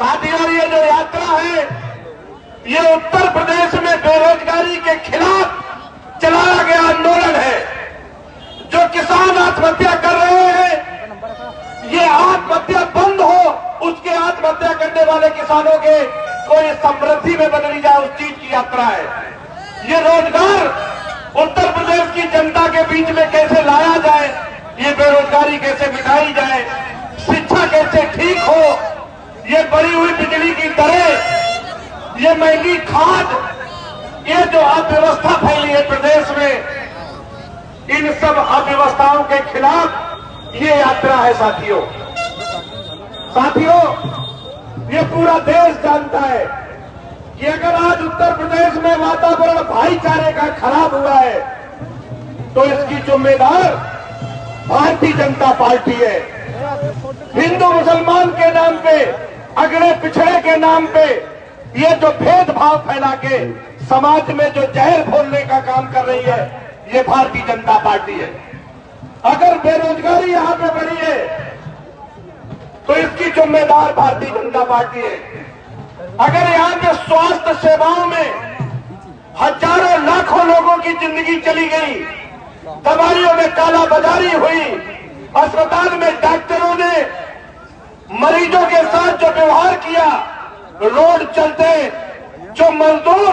साथियों, ये जो यात्रा है ये उत्तर प्रदेश में बेरोजगारी के खिलाफ चलाया गया आंदोलन है। जो किसान आत्महत्या कर रहे हैं, ये आत्महत्या बंद हो, उसके आत्महत्या करने वाले किसानों के कोई समृद्धि में बदली जाए, उस चीज की यात्रा है। ये रोजगार उत्तर प्रदेश की जनता के बीच में कैसे लाया जाए, ये बेरोजगारी कैसे मिटाई जाए, शिक्षा कैसे ठीक हो, ये बढ़ी हुई बिजली की दरें, ये महंगी खाद, ये जो अव्यवस्था फैली है प्रदेश में, इन सब अव्यवस्थाओं के खिलाफ ये यात्रा है। साथियों, ये पूरा देश जानता है कि अगर आज उत्तर प्रदेश में वातावरण भाईचारे का खराब हुआ है तो इसकी जिम्मेदार भारतीय जनता पार्टी है। हिंदू मुसलमान के नाम पे, अगड़े पिछड़े के नाम पे ये जो भेदभाव फैला के समाज में जो जहर घोलने का काम कर रही है, ये भारतीय जनता पार्टी है। अगर बेरोजगारी यहां पे बढ़ी है तो इसकी जिम्मेदार भारतीय जनता पार्टी है। अगर यहाँ पे स्वास्थ्य सेवाओं में हजारों लाखों लोगों की जिंदगी चली गई, दवाइयों में कालाबाजारी हुई, अस्पताल में डॉक्टरों ने मरीजों के साथ जो व्यवहार किया, रोड चलते जो मजदूर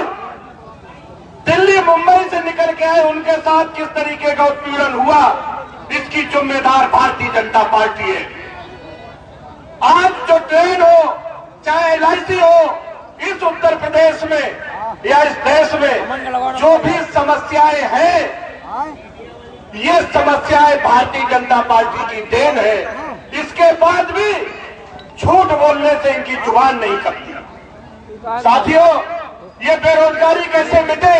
दिल्ली मुंबई से निकल के आए उनके साथ किस तरीके का उत्पीड़न हुआ, इसकी जिम्मेदार भारतीय जनता पार्टी है। आज जो ट्रेन हो चाहे LIC हो, इस उत्तर प्रदेश में या इस देश में जो भी समस्याएं हैं, ये समस्याएं भारतीय जनता पार्टी की देन है। इसके बाद भी झूठ बोलने से इनकी जुबान नहीं कपती। साथियों, ये बेरोजगारी कैसे मिटे?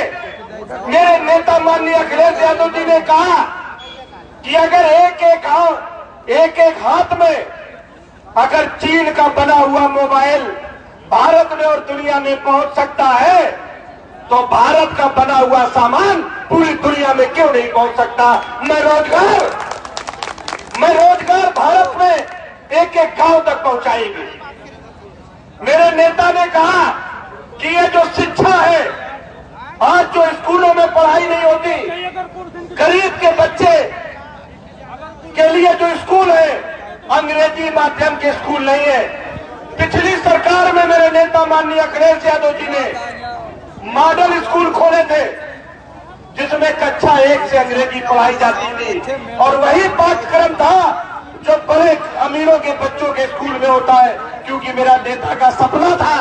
मेरे नेता माननीय अखिलेश यादव जी ने कहा कि अगर एक एक हाथ में अगर चीन का बना हुआ मोबाइल भारत में और दुनिया में पहुंच सकता है तो भारत का बना हुआ सामान पूरी दुनिया में क्यों नहीं पहुंच सकता? मैं रोजगार भारत में एक एक गांव तक पहुंचाएंगे। मेरे नेता ने कहा कि ये जो शिक्षा है, आज जो स्कूलों में पढ़ाई नहीं होती, गरीब के बच्चे के लिए जो स्कूल है अंग्रेजी माध्यम के स्कूल नहीं है। पिछली सरकार में मेरे नेता माननीय अखिलेश यादव जी ने मॉडल स्कूल खोले थे जिसमें कक्षा 1 से अंग्रेजी पढ़ाई जाती थी, और वही पाठ्यक्रम था जो बड़े अमीरों के बच्चों के स्कूल में होता है। क्योंकि मेरा नेता का सपना था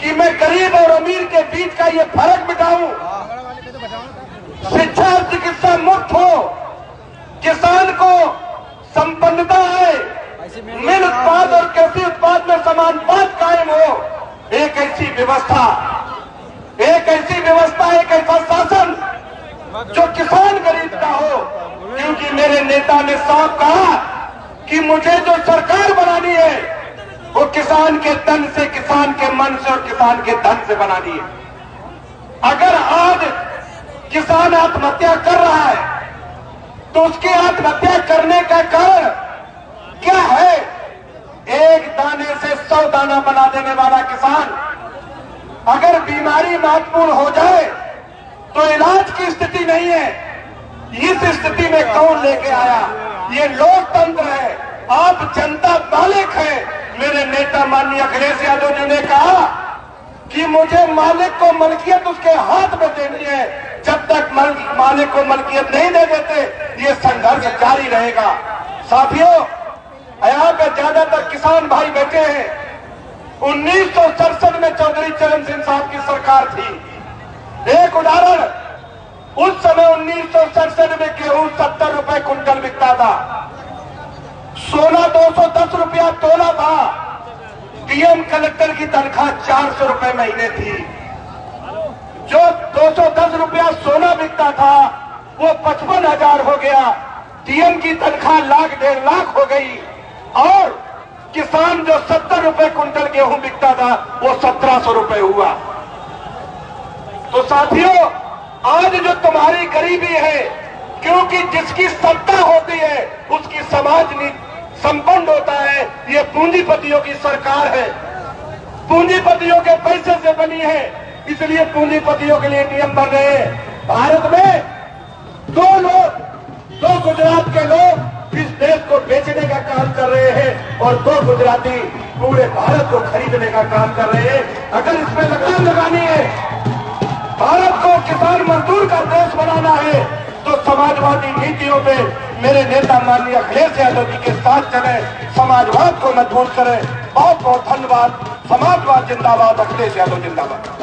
कि मैं गरीब और अमीर के बीच का ये फर्क मिटाऊं, शिक्षा और चिकित्सा मुफ्त हो, किसान को संपन्नता है, मिल उत्पाद और कृषि उत्पाद में समानुपात कायम हो। एक ऐसी व्यवस्था, एक ऐसा शासन जो किसान गरीब का हो। क्योंकि मेरे नेता ने साफ कहा कि मुझे जो सरकार बनानी है वो किसान के तन से, किसान के मन से और किसान के धन से बनानी है। अगर आज किसान आत्महत्या कर रहा है तो उसकी आत्महत्या करने का कारण क्या है? एक दाने से 100 दाना बना देने वाला किसान। अगर बीमारी महत्वपूर्ण हो जाए तो इलाज की स्थिति नहीं है। इस स्थिति में कौन लेके आया? ये लोकतंत्र है, आप जनता मालिक है। मेरे नेता माननीय अखिलेश यादव जी ने कहा कि मुझे मालिक को मलकियत उसके हाथ में देनी है। जब तक मालिक को मलकियत नहीं दे देते ये संघर्ष जारी रहेगा। साथियों, यहाँ पे ज्यादातर किसान भाई बैठे हैं। 1967 में चौधरी चरण सिंह साहब की सरकार थी। एक उदाहरण, उस समय 1967 में गेहूं 70 रुपए कुंटल बिकता था, सोना 210 रुपया तोला था, डीएम कलेक्टर की तनख्वाह 400 रुपए महीने थी। जो 210 रुपया सोना बिकता था वो 55,000 हो गया, डीएम की तनख्वाह लाख 1.5 लाख हो गई, और किसान जो 70 रुपए कुंटल गेहूं बिकता था वो 1700 रुपए हुआ। तो साथियों, आज जो तुम्हारी गरीबी है, क्योंकि जिसकी सत्ता होती है उसकी समाज संपन्न होता है। ये पूंजीपतियों की सरकार है। पूंजीपतियों के पैसे से बनी है, इसलिए पूंजीपतियों के लिए नियम बन रहे हैं। भारत में दो गुजरात के लोग इस देश को बेचने का काम कर रहे हैं और 2 गुजराती पूरे भारत को खरीदने का काम कर रहे हैं। अगर इसमें लगाम लगानी है, भारत को किसान मजदूर का देश बनाना है, तो समाजवादी नीतियों पे मेरे नेता माननीय अखिलेश यादव जी के साथ चले, समाजवाद को मजबूत करें। बहुत बहुत धन्यवाद। समाजवाद जिंदाबाद, अखिलेश यादव जिंदाबाद।